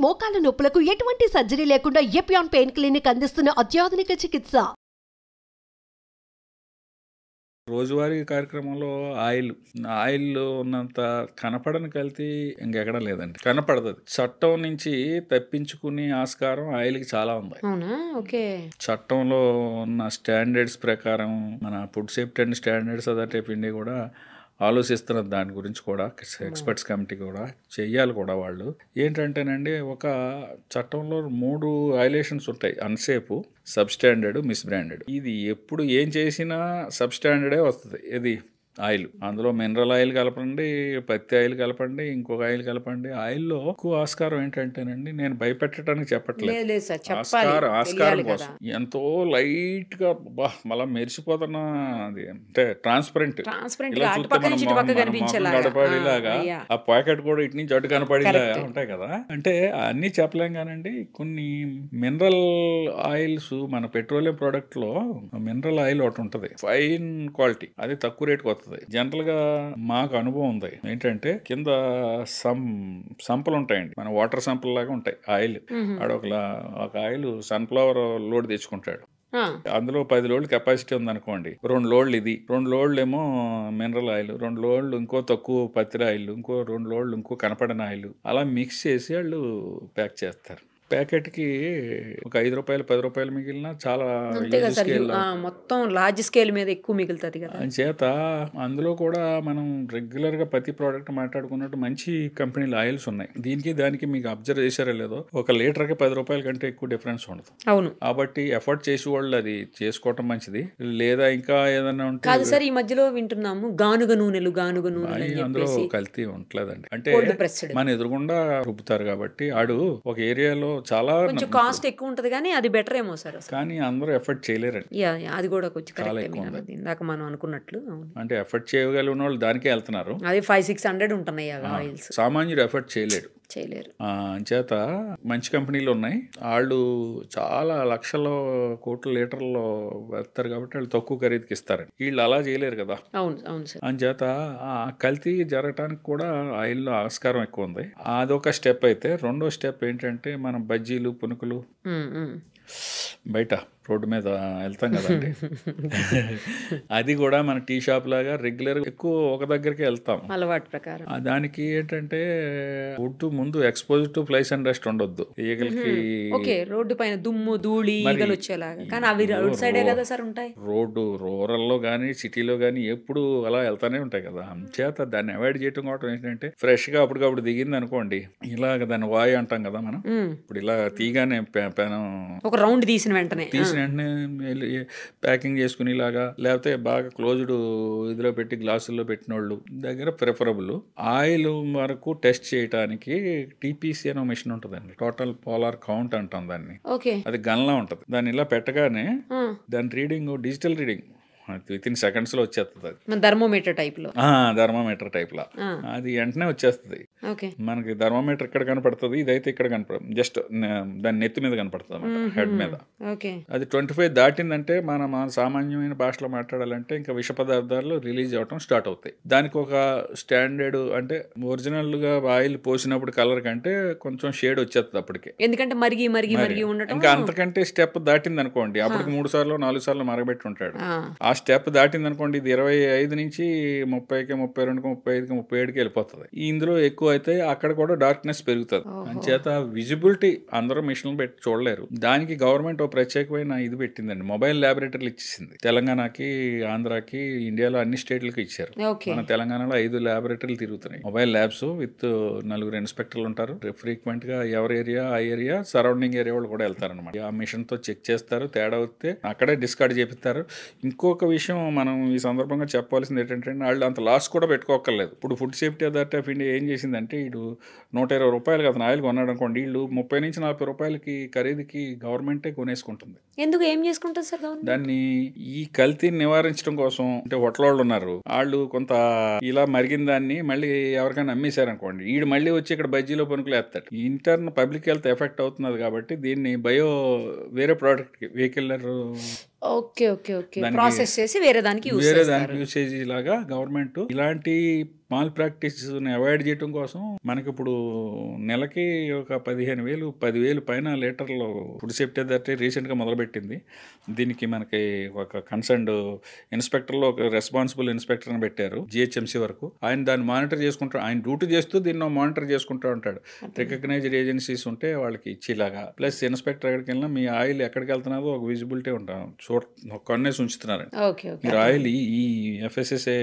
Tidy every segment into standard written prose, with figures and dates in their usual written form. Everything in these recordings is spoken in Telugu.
మోకాల నొప్పులకు ఎటువంటి సర్జరీ లేకుండా ఎపియాన్ పెయిన్ క్లినిక్ అందిస్తున్న అత్యాధునిక చికిత్స. రోజువారీ కార్యక్రమంలో ఆయిల్ ఉన్నంత కనపడని కల్తీ ఇంకెక్కడ లేదండి. కనపడదు. చట్టం నుంచి తప్పించుకునే ఆస్కారం ఆయిల్కి చాలా ఉంది. చట్టంలో ఉన్న స్టాండర్డ్స్ ప్రకారం మన food safety and standards authority of India కూడా ఆలోచిస్తున్నారు. దాని గురించి కూడా ఎక్స్పర్ట్స్ కమిటీ కూడా చెయ్యాలి కూడా. వాళ్ళు ఏంటంటేనండి, ఒక చట్టంలో 3 వైలేషన్స్ ఉంటాయి: unsafe, sub standard, miss branded. ఇది ఎప్పుడు ఏం చేసినా సబ్ స్టాండర్డే వస్తుంది. ఇది ఆయిల్, అందులో మినరల్ ఆయిల్ కలపండి, పత్తి ఆయిల్ కలపండి, ఇంకొక ఆయిల్ కలపండి. ఆయిల్లో ఎక్కువ ఆస్కారం ఏంటంటేనండి, నేను భయపెట్టడానికి చెప్పట్లేదు, ఆస్కారం కోసం ఎంతో లైట్ గా మళ్ళా మెరిసిపోతున్న అది అంటే ట్రాన్స్పరెంట్ కనపడేలాగా, ఆ ప్యాకెట్ కూడా ఇటు నుంచి అటు కనపడేలాగా ఉంటాయి కదా. అంటే అన్ని చెప్పలేం కానండి. కొన్ని మినరల్ ఆయిల్స్, మన పెట్రోలియం ప్రోడక్ట్ లో మినరల్ ఆయిల్ ఒకటి ఉంటుంది, ఫైన్ క్వాలిటీ, అది తక్కువ రేటుకి వస్తుంది. జనరల్ గా మాకు అనుభవం ఉంది. ఏంటంటే కింద సంపలు ఉంటాయండి, మన వాటర్ సంపల్ లాగా ఉంటాయి ఆయిల్. ఒక ఆయిల్ సన్ఫ్లవర్ లోడ్ తెచ్చుకుంటాడు, అందులో 10 లోడ్లు కెపాసిటీ ఉందనుకోండి. 2 లోడ్లు ఇది, 2 లోడ్లు ఏమో మినరల్ ఆయిల్, 2 లోడ్లు ఇంకో తక్కువ పత్తి ఆయిల్, ఇంకో 2 లోడ్లు ఇంకో కనపడని ఆయిల్, అలా మిక్స్ చేసి వాళ్ళు ప్యాక్ చేస్తారు. ప్యాకెట్కి ఒక 5 రూపాయలు 10 రూపాయలు మిగిలిన చాలా మొత్తం లార్జ్ స్కేల్ మీద ఎక్కువ మిగులుతుంది కదా. చేత అందులో కూడా మనం రెగ్యులర్ గా ప్రతి ప్రోడక్ట్ మాట్లాడుకున్నట్టు మంచి కంపెనీల ఆయిల్స్ ఉన్నాయి. దానికి మీకు అబ్జర్వ్ చేశారో లేదో, 1 లీటర్కి 10 రూపాయల కంటే ఎక్కువ డిఫరెన్స్ ఉండదు. అవును, కాబట్టి ఎఫర్ట్ చేసే వాళ్ళు అది చేసుకోవటం మంచిది. లేదా ఇంకా ఏదన్నా ఉంటే కాదు సార్, ఈ మధ్యలో వింటున్నాము గానుగ నూనెలు అందులో కల్తీ ఉంటలేదండి. అంటే మన ఎదురుగుండా రుబ్బుతారు కాబట్టి ఆడు ఒక ఏరియాలో చాలా కాస్ట్ ఎక్కువ ఉంటది, కానీ అది బెటర్ ఏమో సార్. కానీ అందరూ ఎఫర్ట్ చేయలేరండి. అది కూడా కొంచెం ఇందాక మనం అనుకున్నట్లు. అంటే ఎఫర్ట్ చేయగలిగిన వాళ్ళు దానికే వెళ్తున్నారు. అది 500-600 ఉంటున్నాయి ఆయిల్స్. సామాన్యుడు ఎఫర్ట్ చేయలేరు. చేత మంచి కంపెనీలు ఉన్నాయి, వాళ్ళు చాలా లక్షల కోట్ల లీటర్లో వెళ్తారు కాబట్టి వాళ్ళు తక్కువ ఖరీదుకి ఇస్తారు. వీళ్ళు అలా చేయలేరు కదా. అంచేత కల్తీ జరగటానికి కూడా ఆయిల్లో ఆస్కారం ఎక్కువ ఉంది. అదొక స్టెప్. అయితే రెండో స్టెప్ ఏంటంటే, మనం బజ్జీలు, పునుకులు బయట రోడ్డు మీద వెళ్తాం కదండి, అది కూడా మన టీ షాప్ లాగా రెగ్యులర్ ఎక్కువ ఒక దగ్గరికి వెళ్తాం అలవాటు ప్రకారం. దానికి ఏంటంటే ఫుడ్ ముందు expose to flies and dust ఉండొద్దు. ఈగలకి రోడ్డు పైన దుమ్ము ధూళి ఈగలు వచ్చేలాగా. కానీ అవి రోడ్ సైడే కదా సార్ ఉంటాయి. రోడ్డు రూరల్లో కానీ సిటీలో కానీ ఎప్పుడు అలా వెళ్తానే ఉంటాయి కదా. చేత దాన్ని అవాయిడ్ చేయడం కూడా ఏంటంటే, ఫ్రెష్ గా అప్పటికప్పుడు దిగింది అనుకోండి, ఇలాగ దాన్ని వాయు అంటాం కదా మనం. ఇప్పుడు ఇలా తీగానే ఒక రౌండ్ తీసిన వెంటనే ప్యాకింగ్ చేసుకుని ఇలాగా, లేకపోతే బాగా క్లోజ్డ్ ఇదిలో పెట్టి గ్లాసుల్లో పెట్టిన వాళ్ళు దగ్గర ప్రిఫరబుల్. ఆయిల్ వరకు టెస్ట్ చేయడానికి టీపీసీ అనే మిషన్ ఉంటుందండి, టోటల్ పోలార్ కౌంట్ అంటాం దాన్ని. అది గన్లా ఉంటది. దాన్ని ఇలా పెట్టగానే దాని reading digital reading with in seconds లో వచ్చేస్తుంది. అది థర్మోమీటర్ టైప్ లో, థర్మోమీటర్ టైప్ లా అది వెంటనే వచ్చేస్తుంది. మనకి థర్మోమీటర్ ఇక్కడ కనపడుతుంది, ఇదైతే ఇక్కడ కనపడదు, జస్ట్ దాని నెత్తి మీద కనపడుతుంది, హెడ్ మీద. అది 25 దాటిందంటే మన సామాన్యమైన భాషలో మాట్లాడాలంటే ఇంకా విష పదార్థాలు రిలీజ్ అవటం స్టార్ట్ అవుతాయి. దానికి ఒక స్టాండర్డ్, అంటే ఒరిజినల్ గా ఆయిల్ పోసినప్పుడు కలర్ కంటే కొంచెం షేడ్ వచ్చేస్తుంది అప్పటికే, ఎందుకంటే మరిగి ఉండటం. ఇంకా అంతకంటే స్టెప్ దాటింది అనుకోండి, అప్పటికి 3 సార్లు 4 సార్లు మరగబెట్టి ఉంటాడు. ఆ స్టెప్ దాటింది అనుకోండి, ఇది 25 నుంచి 30కి 32కి 35కి 37కి వెళ్ళిపోతుంది. ఇందులో ఎక్కువ అయితే అక్కడ కూడా డార్క్నెస్ పెరుగుతుంది. అంచేత విజిబిలిటీ అందరూ మిషన్లు పెట్టి చూడలేరు. దానికి గవర్నమెంట్ ఒక ప్రత్యేకమైన ఇది పెట్టిందండి, మొబైల్ ల్యాబొరేటరీలు ఇచ్చేసింది. తెలంగాణకి, ఆంధ్రాకి, ఇండియాలో అన్ని స్టేట్లకి ఇచ్చారు. మన తెలంగాణలో 5 ల్యాబొరేటరీలు తిరుగుతున్నాయి, మొబైల్ ల్యాబ్స్ విత్ 4 ఇన్స్పెక్టర్లు ఉంటారు. ఫ్రీక్వెంట్ గా ఎవరి ఏరియా ఆ ఏరియా సరౌండింగ్ ఏరియా వాళ్ళు కూడా వెళ్తారు అనమాట. ఆ మిషన్ తో చెక్ చేస్తారు, తేడా వస్తే అక్కడే డిస్కార్డ్ చేపిస్తారు. ఇంకొక విషయం మనం ఈ సందర్భంగా చెప్పాల్సింది ఏంటంటే, వాళ్ళు అంత లాస్ కూడా పెట్టుకోక్కర్లేదు. ఇప్పుడు food safety authority of India ఏం చేసిందంటే, ఇటు 120 రూపాయలకి అతను ఆయిల్ కొన్నాడు అనుకోండి, వీళ్ళు 30 నుంచి 40 రూపాయలకి ఖరీదుకి గవర్నమెంటే కొనేసుకుంటుంది. ఎందుకు ఏం చేసుకుంటారు సార్ దాన్ని? ఈ కల్తీని నివారించడం కోసం. అంటే హోటల్ ఉన్నారు, వాళ్ళు కొంత ఇలా మరిగిన దాన్ని మళ్ళీ ఎవరికైనా అమ్మేశారనుకోండి, వీడు మళ్ళీ వచ్చి ఇక్కడ బజ్జీలో పనుకులు వేస్తాడు. ఇంటర్న్ పబ్లిక్ హెల్త్ ఎఫెక్ట్ అవుతున్నది కాబట్టి దీన్ని వేరే ప్రోడక్ట్ వెహికలర్ ప్రాసెస్ చేసి వేరే దానికి యూసేజ్ లాగా గవర్నమెంట్ ఇలాంటి మాల్ ప్రాక్టీస్ని అవాయిడ్ చేయడం కోసం మనకి ఇప్పుడు నెలకి ఒక 15,000 10,000 పైన లీటర్లు ఫుడ్ సేఫ్టీ అథారిటీ రీసెంట్గా మొదలుపెట్టింది. దీనికి మనకి ఒక కన్సర్న్డ్ ఇన్స్పెక్టర్లో ఒక రెస్పాన్సిబుల్ ఇన్స్పెక్టర్ని పెట్టారు జిహెచ్ఎంసీ వరకు. ఆయన దాన్ని మానిటర్ చేసుకుంటారు. ఆయన డ్యూటీ చేస్తూ దీన్ని మానిటర్ చేసుకుంటూ ఉంటాడు. రికగ్నైజ్డ్ ఏజెన్సీస్ ఉంటే వాళ్ళకి ఇచ్చేలాగా. ప్లస్ ఇన్స్పెక్టర్ ఎక్కడికి వెళ్ళినా మీ ఆయిల్ ఎక్కడికి వెళ్తున్నారో ఒక విజిబిలిటీ ఉంటాం. ఒక కన్నేసి ఉంచుతున్నారు. మీరు ఆయిల్ ఈ ఎఫ్ఎస్ఎస్ఏ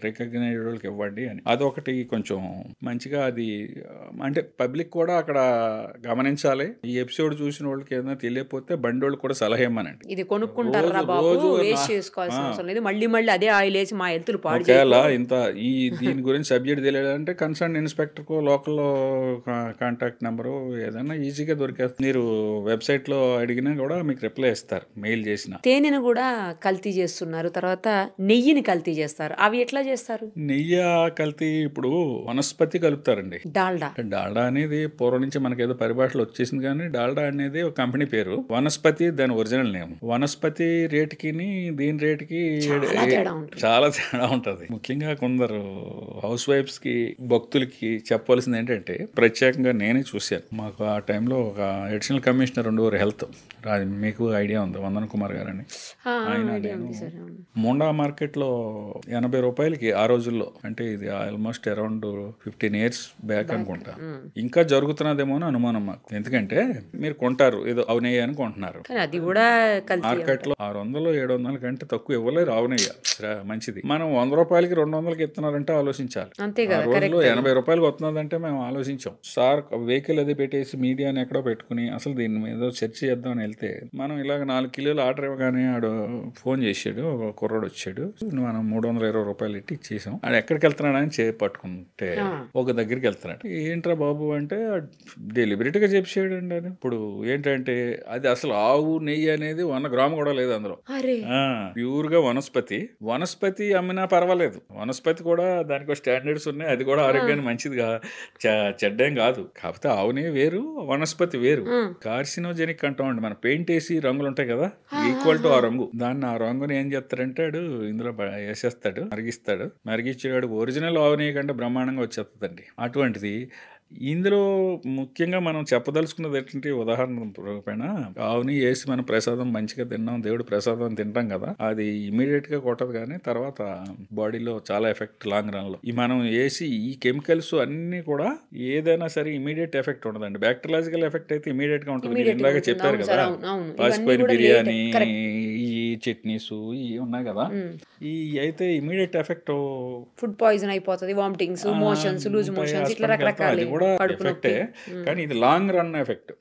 రికగ్నైజ్డ్ వాళ్ళకి ఇవ్వండి అని. అదొకటి కొంచెం మంచిగా అది అంటే పబ్లిక్ కూడా అక్కడ గమనించాలి. ఈ ఎపిసోడ్ చూసిన వాళ్ళకి ఏదైనా తెలియకపోతే బండి వాళ్ళు కూడా సలహా ఇవ్వమనండి. ఇది కొనుక్కుంటారా బాబు, వేస్ట్ చేసుకోవాల్సిన అవసరం లేదు, మళ్ళీ అదే ఆయిల్ వేసి మా హెల్త్ పాడు ఒకవేళ ఇంత దీని గురించి సబ్జెక్ట్ తెలియాలంటే కన్సర్న్ ఇన్స్పెక్టర్ కు లోకల్లో కాంటాక్ట్ నెంబరు ఏదైనా ఈజీగా దొరికేస్తుంది. మీరు వెబ్సైట్ లో అడిగినా కూడా మీకు రిప్లై ఇస్తారు మెయిల్ చేసిన. తేనెను కూడా కల్తీ చేస్తున్నారు, తర్వాత నెయ్యిని కల్తీ చేస్తారు. అవి ఎట్లా చేస్తారు? నెయ్యి కల్తీ ఇప్పుడు వనస్పతి కలుపుతారండి. డాల్డా అనేది పూర్వం నుంచి మనకేదో పరిభాషలో వచ్చేసింది, కానీ డాల్డా అనేది ఒక కంపెనీ పేరు. వనస్పతి దాని ఒరిజినల్ నేమ్. వనస్పతి రేటుకి దీని రేటుకి చాలా తేడా ఉంటుంది. ముఖ్యంగా కొందరు హౌస్ వైఫ్స్ కి భక్తులకి చెప్పవలసింది ఏంటంటే, ప్రత్యేకంగా నేనే చూశాను. మాకు ఆ టైంలో ఒక అడిషనల్ కమిషనర్ ఉండేవారు హెల్త్, మీకు ఐడియా ఉంది, వందన్ కుమార్ గారు అని. ఆయన మోండా మార్కెట్లో 80 రూపాయలకి ఆ రోజుల్లో, అంటే ఇది ఆల్మోస్ట్ అరౌండ్ 15 years బ్యాక్ అనుకుంటా, ఇంకా జరుగుతున్నదేమో అని అనుమానం మాకు. ఎందుకంటే మీరు కొంటారు ఏదో అవునయ్య అని కొంటున్నారు, అది కూడా మార్కెట్ లో 600-700 కంటే తక్కువ ఇవ్వలేరు అవునయ్య మంచిది. మనం 100 రూపాయలకి 200కి ఇస్తున్నారంటే ఆలోచించాలి. ఆ రోజులో 80 రూపాయలకి వస్తున్నదంటే మేము ఆలోచించాం. సార్ వెహికల్ అది పెట్టేసి మీడియాని ఎక్కడో పెట్టుకుని అసలు దీని మీద చర్చ చేద్దాం అని వెళ్తే, మనం ఇలాగ 4 కిలోలు ఆర్డర్ ఇవ్వగానే ఆడు ఫోన్ చేసాడు, ఒక కుర్రాడు వచ్చాడు, మనం 320 రూపాయలు ఇట్టి ఇచ్చేసాం. ఆడు ఎక్కడికి వెళ్తున్నాడని పట్టుకుంటే ఒక దగ్గరికి వెళ్తున్నాడు. ఏంట్రా బాబు అంటే డెలిబరేట్ గా చెప్పాడు అండి. అది ఇప్పుడు ఏంటంటే అది అసలు ఆవు నెయ్యి అనేది 1 గ్రాము కూడా లేదు అందులో, ప్యూర్ గా వనస్పతి అమ్మినా పర్వాలేదు. వనస్పతి కూడా దానికి స్టాండర్డ్స్ ఉన్నాయి, అది కూడా ఆరోగ్యానికి మంచిదిగా చెడ్డేం కాదు. కాకపోతే ఆవు నెయ్యి వేరు, వనస్పతి వేరు. కార్సినోజెనిక్ అంటామండి. మన పెయింట్ వేసి రంగులు ఉంటాయి కదా, ఈక్వల్ టు ఆ రంగు, దాన్ని ఆ రంగుని ఏం చేస్తారంటే ఇందులో వేసేస్తాడు, మరిగించేవాడు ఒరిజినల్ ఆవు నెయ్యి కంటే బ్రహ్మాండంగా వచ్చేస్తుందండి. అటువంటిది ఇందులో ముఖ్యంగా మనం చెప్పదలుచుకున్నది ఏంటంటే, ఉదాహరణ పైన ఆవుని వేసి మనం ప్రసాదం మంచిగా తిన్నాం, దేవుడు ప్రసాదం తింటాం కదా, అది ఇమీడియట్ గా కొట్టదు, కానీ తర్వాత బాడీలో చాలా ఎఫెక్ట్ లాంగ్ రన్ లో. ఈ మనం వేసి ఈ కెమికల్స్ అన్ని కూడా ఏదైనా సరే ఇమీడియట్ ఎఫెక్ట్ ఉండదండి. బ్యాక్టీరియాలజికల్ ఎఫెక్ట్ అయితే ఇమీడియట్ గా ఉంటుంది. మీరు ఇందాక చెప్పారు కదా, పాసిపోయిన బిర్యానీ, ఈ చట్నీస్ ఇవి ఉన్నాయి కదా, ఈ అయితే ఇమీడియట్ ఎఫెక్ట్, ఫుడ్ పాయిజన్ అయిపోతుంది, వామిటింగ్స్, మోషన్స్, లూజ్ మోషన్స్, ఇట్లా రకరకాల ఎఫెక్టే. కానీ ఇది లాంగ్ రన్ ఎఫెక్ట్.